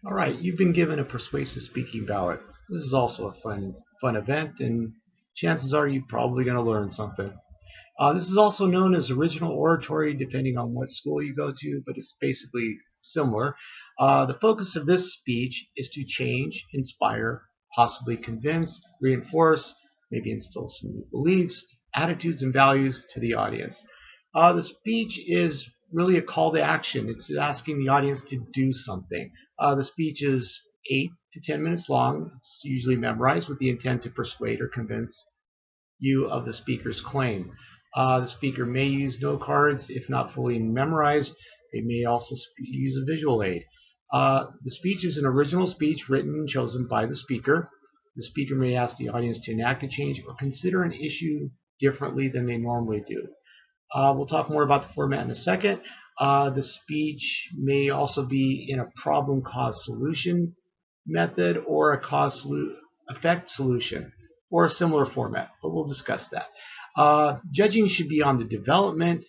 All right, you've been given a persuasive speaking ballot. This is also a fun event, and chances are you're probably going to learn something. This is also known as original oratory, depending on what school you go to, but it's basically similar. The focus of this speech is to change, inspire, possibly convince, reinforce, maybe instill some new beliefs, attitudes, and values to the audience. The speech is really a call to action. It's asking the audience to do something. The speech is 8 to 10 minutes long. It's usually memorized with the intent to persuade or convince you of the speaker's claim. The speaker may use note cards if not fully memorized. They may also use a visual aid. The speech is an original speech written and chosen by the speaker. The speaker may ask the audience to enact a change or consider an issue differently than they normally do. We'll talk more about the format in a second. The speech may also be in a problem cause solution method or a cause effect solution or a similar format, but we'll discuss that. Judging should be on the development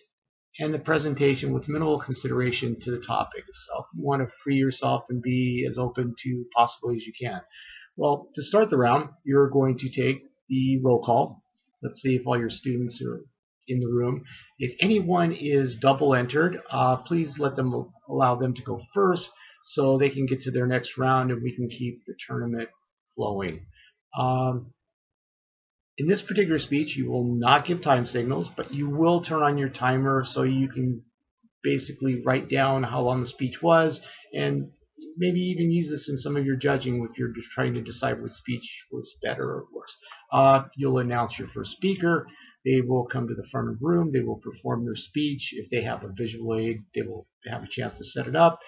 and the presentation with minimal consideration to the topic itself. You want to free yourself and be as open to possibly as you can. Well, to start the round, you're going to take the roll call. Let's see if all your students are in the room. If anyone is double entered, please allow them to go first so they can get to their next round and we can keep the tournament flowing. In this particular speech, you will not give time signals, but you will turn on your timer so you can basically write down how long the speech was and maybe even use this in some of your judging if you're just trying to decide which speech was better or worse. You'll announce your first speaker. They will come to the front of the room. They will perform their speech. If they have a visual aid, they will have a chance to set it up.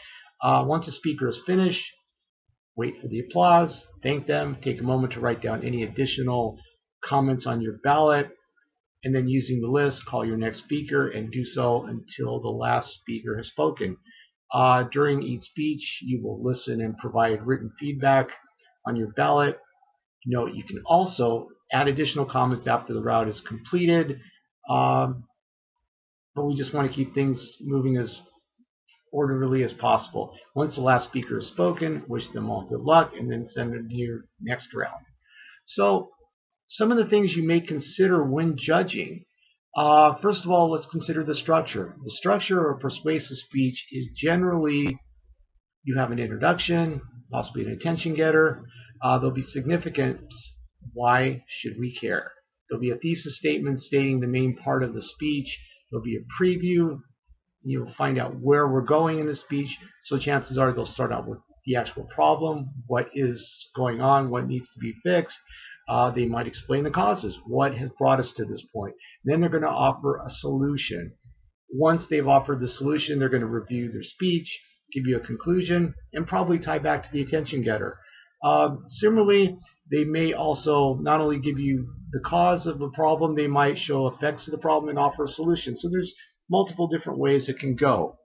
Once a speaker is finished, wait for the applause, thank them, take a moment to write down any additional comments on your ballot, and then using the list, call your next speaker and do so until the last speaker has spoken. During each speech, you will listen and provide written feedback on your ballot. Note, you can also add additional comments after the round is completed, but we just want to keep things moving as orderly as possible. Once the last speaker has spoken, wish them all good luck, and then send them to your next round. So, some of the things you may consider when judging. First of all, let's consider the structure. The structure of a persuasive speech is generally you have an introduction, possibly an attention getter. There'll be significance. Why should we care? There'll be a thesis statement stating the main part of the speech. There'll be a preview. You'll find out where we're going in the speech. So chances are they'll start out with the actual problem, what is going on, what needs to be fixed. They might explain the causes, what has brought us to this point. Then they're going to offer a solution. Once they've offered the solution, they're going to review their speech, give you a conclusion, and probably tie back to the attention getter. Similarly, they may also not only give you the cause of the problem, they might show effects of the problem and offer a solution. So there's multiple different ways it can go.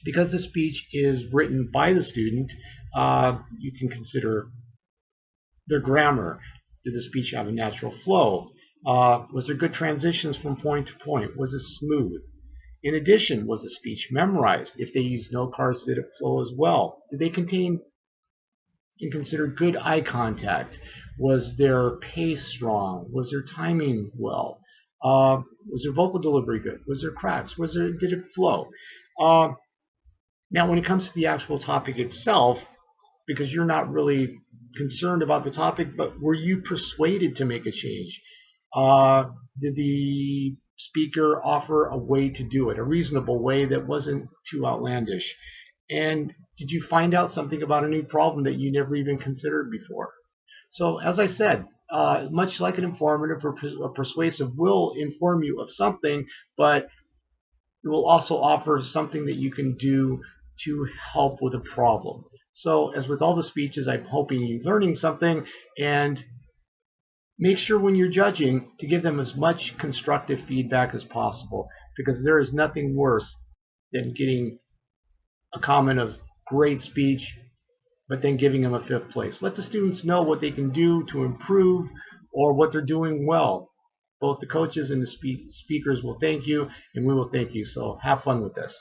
Because the speech is written by the student, you can consider their grammar. Did the speech have a natural flow? Was there good transitions from point to point? Was it smooth? In addition, was the speech memorized? If they used note cards, did it flow as well? Did they contain and consider good eye contact? Was their pace strong? Was their timing well? Was their vocal delivery good? Was there cracks? Did it flow? Now, when it comes to the actual topic itself, because you're not really concerned about the topic, but were you persuaded to make a change? Did the speaker offer a way to do it, a reasonable way that wasn't too outlandish? And did you find out something about a new problem that you never even considered before? So, as I said, much like an informative or a persuasive will inform you of something, but it will also offer something that you can do to help with a problem. So, as with all the speeches, I'm hoping you're learning something, and make sure when you're judging to give them as much constructive feedback as possible, because there is nothing worse than getting a comment of great speech, but then giving them a fifth place. Let the students know what they can do to improve or what they're doing well. Both the coaches and the speakers will thank you, and we will thank you. So have fun with this.